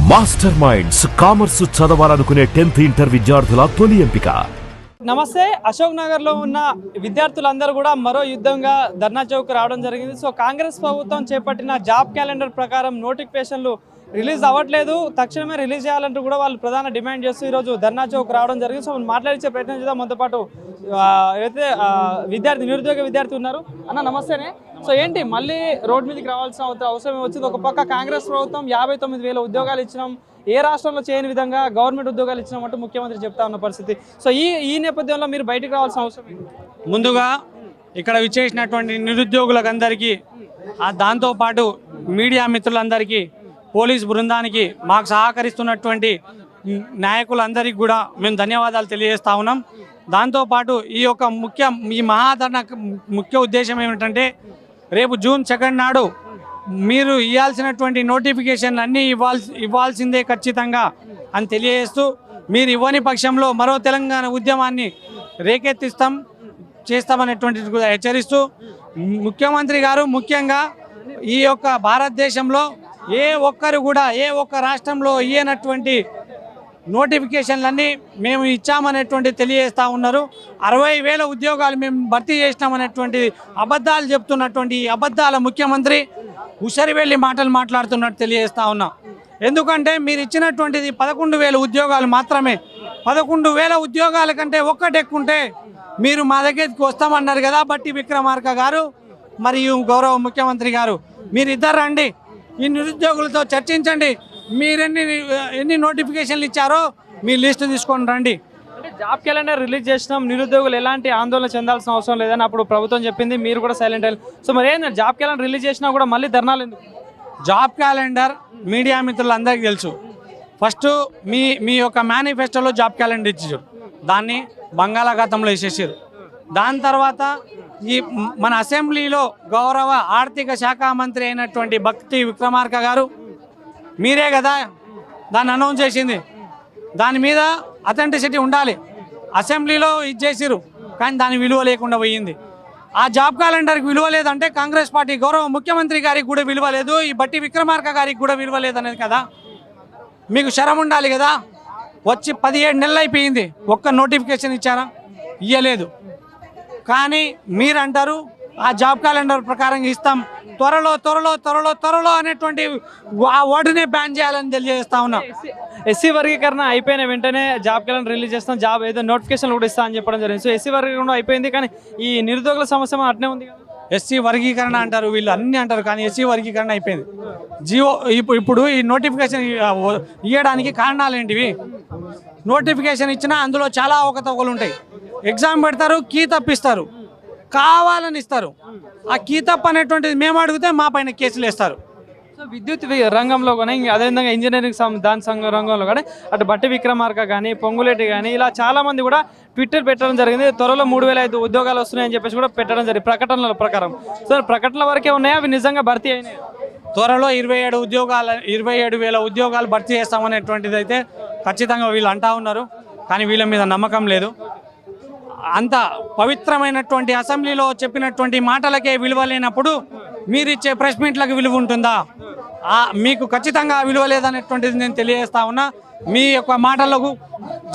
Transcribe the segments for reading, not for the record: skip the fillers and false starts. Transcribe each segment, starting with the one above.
Master minds commerce చదవాలనుకునే 10th inter విద్యార్థుల తొలి ఎంపిక. నమస్తే. అశోక్ నగర్ లో ఉన్న విద్యార్థులందరూ కూడా మరో యుద్ధంగా ధర్నా చౌక్ రావడం జరిగింది. సో కాంగ్రెస్ ప్రభుత్వం చేపట్టిన జాబ్ క్యాలెండర్ ప్రకారం నోటిఫికేషన్లు రిలీజ్ అవ్వట్లేదు, తక్షణమే రిలీజ్ చేయాలంటూ కూడా వాళ్ళు ప్రధాన డిమాండ్ చేస్తూ ఈరోజు ధర్నా చౌక్ రావడం జరిగింది. సో మాట్లాడించే ప్రయత్నం చేద్దాం. మనతో పాటు ఏదైతే నిరుద్యోగ విద్యార్థి ఉన్నారు. అన్న నమస్తేనే. సో ఏంటి మళ్ళీ రోడ్ మీదకి రావాల్సిన అవసరం వచ్చింది? ఒక పక్క కాంగ్రెస్ ప్రభుత్వం 59,000 ఉద్యోగాలు ఇచ్చినాం, ఏ రాష్ట్రంలో చేయని విధంగా గవర్నమెంట్ ఉద్యోగాలు ఇచ్చినామంటూ ముఖ్యమంత్రి చెప్తా ఉన్న పరిస్థితి. సో ఈ నేపథ్యంలో మీరు బయటకు రావాల్సిన అవసరం ఏంటి? ముందుగా ఇక్కడ విచ్చేసినటువంటి నిరుద్యోగులకు అందరికీ, దాంతోపాటు మీడియా మిత్రులందరికీ, పోలీస్ బృందానికి, మాకు సహకరిస్తున్నటువంటి నాయకులందరికీ కూడా మేము ధన్యవాదాలు తెలియజేస్తా ఉన్నాం. దాంతోపాటు ఈ మహాధరణ ముఖ్య ఉద్దేశం ఏమిటంటే, రేపు జూన్ 2 నాడు మీరు ఇవ్వాల్సినటువంటి నోటిఫికేషన్లు అన్నీ ఇవ్వాల్సిందే ఖచ్చితంగా అని తెలియజేస్తూ, మీరు ఇవ్వని పక్షంలో మరో తెలంగాణ ఉద్యమాన్ని చేస్తామనేటువంటిది కూడా హెచ్చరిస్తూ, ముఖ్యమంత్రి గారు ముఖ్యంగా ఈ యొక్క భారతదేశంలో ఏ ఒక్క రాష్ట్రంలో ఇయ్యనటువంటి నోటిఫికేషన్లన్నీ మేము ఇచ్చామనేటువంటి తెలియజేస్తూ ఉన్నారు. 60,000 ఉద్యోగాలు మేము భర్తీ చేసినామనేటువంటి అబద్ధాలు చెప్తున్నటువంటి అబద్ధాల ముఖ్యమంత్రి ఉసరివెళ్ళి మాటలు మాట్లాడుతున్నట్టు తెలియజేస్తూ ఉన్నాం. ఎందుకంటే మీరు ఇచ్చినటువంటిది 11,000 ఉద్యోగాలు మాత్రమే. 11,000 ఉద్యోగాల కంటే ఒక్కటి ఎక్కుంటే మీరు మా దగ్గరికి వస్తామన్నారు కదా బట్టి విక్రమార్క గారు మరియు గౌరవ ముఖ్యమంత్రి గారు. మీరిద్దరు రండి, ఈ నిరుద్యోగులతో చర్చించండి. మీరు ఎన్ని నోటిఫికేషన్లు ఇచ్చారో మీ లిస్టు తీసుకొని రండి. అంటే జాబ్ క్యాలెండర్ రిలీజ్ చేసినాం, నిరుద్యోగులు ఎలాంటి ఆందోళన చెందాల్సిన అవసరం లేదని అప్పుడు ప్రభుత్వం చెప్పింది, మీరు కూడా సైలెంట్ అయ్యారు. సో మరి ఏంటంటే జాబ్ క్యాలెండర్ రిలీజ్ చేసినా కూడా మళ్ళీ ధర్నాలు ఎందుకు? జాబ్ క్యాలెండర్ మీడియా మిత్రులందరికీ తెలుసు. ఫస్ట్ మీ యొక్క మేనిఫెస్టోలో జాబ్ క్యాలెండర్ ఇచ్చారు, దాన్ని బంగాళాఖాతంలో వేసేసారు. దాని తర్వాత మన అసెంబ్లీలో గౌరవ ఆర్థిక శాఖ మంత్రి అయినటువంటి బట్టి విక్రమార్క గారు, మీరే కదా దాన్ని అనౌన్స్ చేసింది, దాని మీద అథెంటిసిటీ ఉండాలి. అసెంబ్లీలో ఇచ్చేసారు, కానీ దాని విలువ లేకుండా పోయింది. ఆ జాబ్ క్యాలెండర్కి విలువ లేదంటే కాంగ్రెస్ పార్టీ గౌరవ ముఖ్యమంత్రి గారికి కూడా విలువ లేదు, ఈ బట్టి విక్రమార్క గారికి కూడా విలువ లేదనేది కదా. మీకు శరం ఉండాలి కదా. వచ్చి 17 నెలలు అయిపోయింది, ఒక్క నోటిఫికేషన్ ఇచ్చారా? ఇయ్యలేదు. కానీ మీరంటారు ఆ జాబ్ క్యాలెండర్ ప్రకారం ఇస్తాం, త్వరలో అనేటువంటి ఆ వర్డ్నే బ్యాన్ చేయాలని తెలియజేస్తా ఉన్నాం. ఎస్సీ వర్గీకరణ అయిపోయిన వెంటనే జాబ్ క్యాలెండర్ రిలీజ్ చేస్తాం, జాబ్ ఏదో నోటిఫికేషన్ కూడా ఇస్తా అని చెప్పడం జరిగింది. సో ఎస్సీ వర్గీకరణ అయిపోయింది, కానీ ఈ నిరుద్యోగుల సమస్య అట్నే ఉంది కదా. ఎస్సీ వర్గీకరణ అంటారు, వీళ్ళు అన్నీ అంటారు, కానీ ఎస్సీ వర్గీకరణ అయిపోయింది. ఇప్పుడు ఈ నోటిఫికేషన్ ఇవ్వడానికి కారణాలు ఏంటివి? నోటిఫికేషన్ ఇచ్చినా అందులో చాలా అవకతవకలు ఉంటాయి. ఎగ్జామ్ పెడతారు, కీ తప్పిస్తారు, కావాలని ఇస్తారు. ఆ కీ తప్పు అనేటువంటిది మేము అడిగితే మా పైన కేసులు వేస్తారు. సో విద్యుత్ రంగంలో కానీ, అదేవిధంగా ఇంజనీరింగ్ రంగంలో కానీ, అటు బట్టి విక్రమార్క కానీ, పొంగులేటి కానీ, ఇలా చాలా మంది కూడా ట్విట్టర్ పెట్టడం జరిగింది. త్వరలో 3,005 ఉద్యోగాలు వస్తున్నాయని చెప్పేసి కూడా పెట్టడం జరిగింది ప్రకటనల ప్రకారం. సో ప్రకటనల వరకే ఉన్నాయా, అవి నిజంగా భర్తీ అయినాయి? త్వరలో 27,000 ఉద్యోగాలు భర్తీ చేస్తామనేటువంటిది అయితే ఖచ్చితంగా వీళ్ళు అంటా ఉన్నారు, కానీ వీళ్ళ మీద నమ్మకం లేదు. అంత పవిత్రమైనటువంటి అసెంబ్లీలో చెప్పినటువంటి మాటలకే విలువ లేనప్పుడు మీరు ఇచ్చే ప్రెస్ మీట్లకు విలువ ఉంటుందా? మీకు ఖచ్చితంగా విలువ లేదనేటువంటిది నేను తెలియజేస్తా ఉన్నా. మీ యొక్క మాటలకు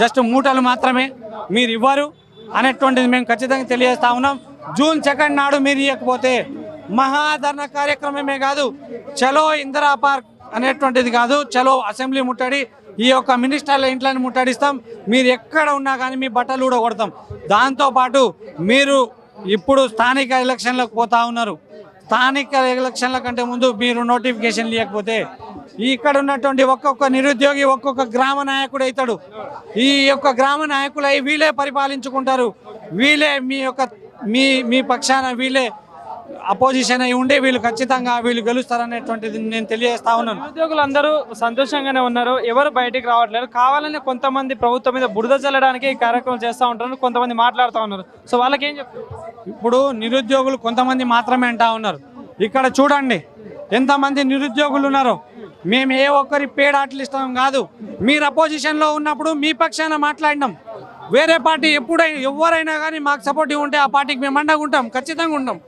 జస్ట్ మూటలు మాత్రమే, మీరు ఇవ్వరు అనేటువంటిది మేము ఖచ్చితంగా తెలియజేస్తా ఉన్నాం. జూన్ 2 నాడు మీరు ఇవ్వకపోతే మహాధరణ కార్యక్రమమే కాదు, చలో ఇందిరా పార్క్ అనేటువంటిది కాదు, చలో అసెంబ్లీ ముట్టడి, ఈ యొక్క మినిస్టర్ల ఇంట్లోని ముట్టడిస్తాం. మీరు ఎక్కడ ఉన్నా కానీ మీ బట్టలు కూడా కొడతాం. దాంతోపాటు మీరు ఇప్పుడు స్థానిక ఎలక్షన్లకు పోతా ఉన్నారు. స్థానిక ఎలక్షన్ల కంటే ముందు మీరు నోటిఫికేషన్ ఇవ్వకపోతే ఇక్కడ ఉన్నటువంటి ఒక్కొక్క నిరుద్యోగి ఒక్కొక్క గ్రామ నాయకుడు అవుతాడు. ఈ యొక్క గ్రామ నాయకులై వీళ్ళే పరిపాలించుకుంటారు. వీళ్ళే మీ పక్షాన వీళ్ళే అపోజిషన్ అయి ఉండే వీళ్ళు ఖచ్చితంగా గెలుస్తారనేటువంటిది నేను తెలియజేస్తా ఉన్నాను. నిరుద్యోగులు అందరూ సంతోషంగానే ఉన్నారు, ఎవరు బయటికి రావట్లేదు. కావాలని కొంతమంది ప్రభుత్వం మీద బురద చల్లడానికి ఈ కార్యక్రమం చేస్తూ ఉంటారు, కొంతమంది మాట్లాడుతూ ఉన్నారు. సో వాళ్ళకి ఏం చెప్తారు? ఇప్పుడు నిరుద్యోగులు కొంతమంది మాత్రమే అంటా ఉన్నారు. ఇక్కడ చూడండి ఎంతమంది నిరుద్యోగులు ఉన్నారో. మేము ఏ ఒక్కరి పేడ్ ఆటలిస్తాం కాదు, మీరు అపోజిషన్లో ఉన్నప్పుడు మీ పక్షాన మాట్లాడినాం. వేరే పార్టీ ఎవరైనా కానీ మాకు సపోర్టివ్ ఉంటే ఆ పార్టీకి మేము అండగా ఉంటాం, ఖచ్చితంగా ఉంటాం.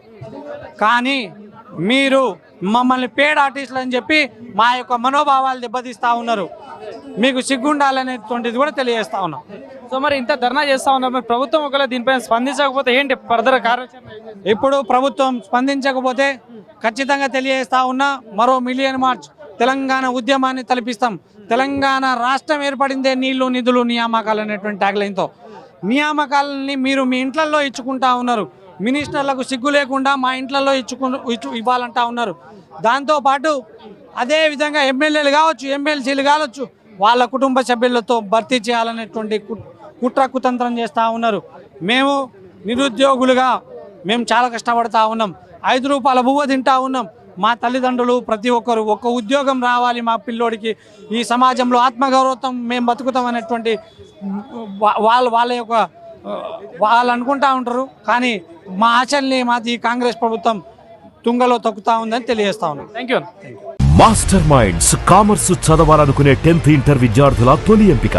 కానీ మీరు మమ్మల్ని పేడ్ ఆర్టిస్టులు అని చెప్పి మా యొక్క మనోభావాలు దెబ్బతీస్తూ ఉన్నారు. మీకు సిగ్గుండాలనేటువంటిది కూడా తెలియజేస్తా ఉన్నాం. సో మరి ఇంత ధర్నా చేస్తా ఉన్నారు, మరి ప్రభుత్వం ఒకవేళ దీనిపైన స్పందించకపోతే ఏంటి ఫర్దర్ కార్యాచరణ ఏం చేస్తారు? ఇప్పుడు ప్రభుత్వం స్పందించకపోతే ఖచ్చితంగా తెలియజేస్తా ఉన్నా, మరో మిలియన్ మార్చ్ తెలంగాణ ఉద్యమాన్ని తలపిస్తాం. తెలంగాణ రాష్ట్రం ఏర్పడిందే నీళ్లు నిధులు నియామకాలు అనేటువంటి ట్యాగ్లైన్తో. నియామకాలని మీరు మీ ఇంట్లల్లో ఇచ్చుకుంటా ఉన్నారు. మినిస్టర్లకు సిగ్గు లేకుండా మా ఇంట్లలో ఇవ్వాలంటా ఉన్నారు. దాంతోపాటు అదేవిధంగా ఎమ్మెల్యేలు కావచ్చు, ఎమ్మెల్సీలు కావచ్చు, వాళ్ళ కుటుంబ సభ్యులతో భర్తీ చేయాలనేటువంటి కుట్ర కుతంత్రం చేస్తూ ఉన్నారు. మేము నిరుద్యోగులుగా మేము చాలా కష్టపడతా ఉన్నాం. 5 రూపాయల బువ్వ తింటా ఉన్నాం. మా తల్లిదండ్రులు ప్రతి ఒక్కరు ఒక్క ఉద్యోగం రావాలి మా పిల్లోడికి, ఈ సమాజంలో ఆత్మగౌరవం మేము బతుకుతాం అనేటువంటి వాళ్ళ యొక్క వాళ్ళు అనుకుంటా ఉంటారు. కానీ మా ఆశల్ని మాది కాంగ్రెస్ ప్రభుత్వం తుంగలో తొక్కుతా ఉందని తెలియజేస్తా ఉన్నాం. Thank you. Master minds commerce చదవాలనుకునే 10th ఇంటర్ విద్యార్థుల తొలి ఎంపిక